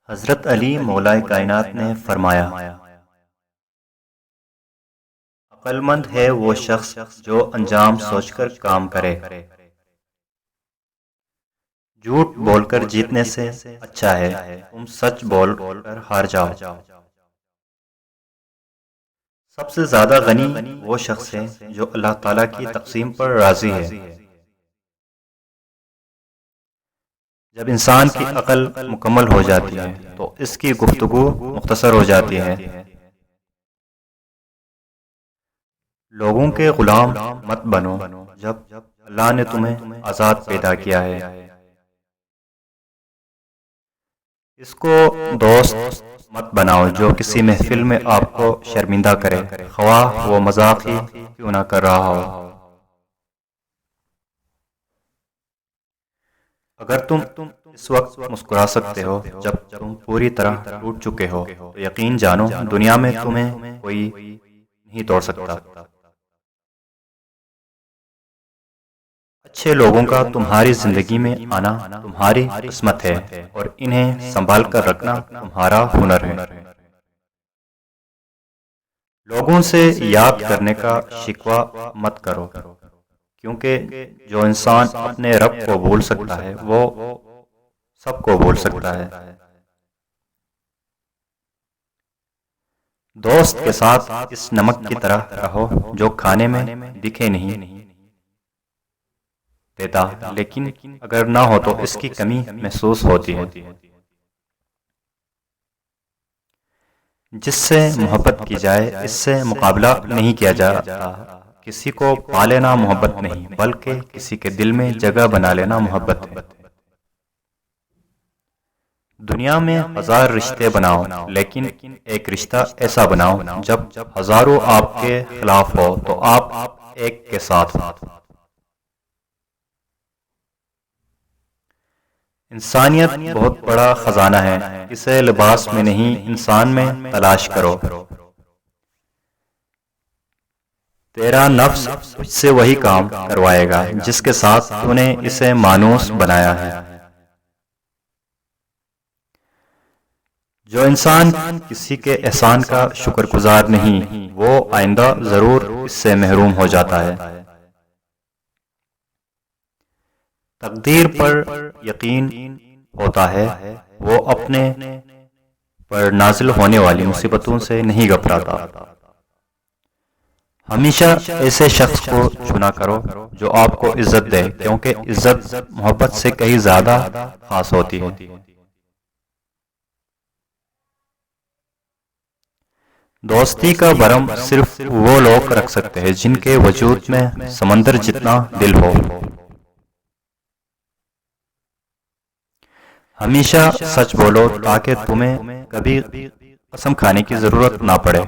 حضرت علی مولائے کائنات نے فرمایا، عقل مند ہے وہ شخص جو انجام سوچ کر کام کرے۔ جھوٹ بول کر جیتنے سے اچھا ہے تم سچ بول کر ہار جاؤ۔ سب سے زیادہ غنی وہ شخص ہے جو اللہ تعالیٰ کی تقسیم پر راضی ہے۔ جب انسان کی عقل مکمل ہو جاتی ہے تو اس کی گفتگو مختصر ہو جاتی ہے۔ لوگوں کے غلام مت بنو جب اللہ نے تمہیں آزاد پیدا کیا ہے۔ اس کو دوست مت بناؤ جو کسی محفل میں آپ کو شرمندہ کرے، خواہ وہ مذاق ہی کیوں نہ کر رہا ہو۔ اگر تم اس وقت مسکرا سکتے ہو جب تم پوری طرح ٹوٹ چکے ہو تو یقین جانو دنیا میں تمہیں کوئی نہیں توڑ سکتا۔ اچھے لوگوں کا تمہاری زندگی میں آنا تمہاری قسمت ہے اور انہیں سنبھال کر رکھنا تمہارا ہنر ہے۔ لوگوں سے یاد کرنے کا شکوہ مت کرو، کیونکہ جو انسان اپنے رب کو بھول سکتا ہے وہ سب کو بھول سکتا ہے۔ دوست کے ساتھ اس نمک کی طرح رہو جو کھانے میں دکھے نہیں دیتا لیکن اگر نہ ہو تو اس کی کمی محسوس ہوتی ہے۔ جس سے محبت کی جائے اس سے مقابلہ نہیں کیا جاتا۔ کسی کو پا لینا محبت نہیں بلکہ کسی کے دل میں جگہ بنا لینا محبت ہے۔ دنیا میں ہزار رشتے بناؤ لیکن ایک رشتہ ایسا بناؤ جب ہزاروں آپ کے خلاف ہو تو آپ ایک کے ساتھ ہو۔ انسانیت بہت بڑا خزانہ ہے، اسے لباس میں نہیں انسان میں تلاش کرو۔ تیرا نفس تجھ سے وہی کام کروائے گا جس کے ساتھ تو نے اسے مانوس بنایا ہے۔ جو انسان کسی کے احسان کا شکر گزار نہیں وہ آئندہ ضرور اس سے محروم ہو جاتا ہے۔ تقدیر پر یقین ہوتا ہے وہ اپنے پر نازل ہونے والی مصیبتوں سے نہیں گھبراتا۔ ہمیشہ ایسے شخص کو چنا کرو جو آپ کو عزت دے، کیونکہ عزت محبت سے کہیں زیادہ خاص ہوتی ہے۔ دوستی کا بھرم صرف وہ لوگ رکھ سکتے ہیں جن کے وجود میں سمندر جتنا دل ہو۔ ہمیشہ سچ بولو تاکہ تمہیں کبھی قسم کھانے کی ضرورت نہ پڑے۔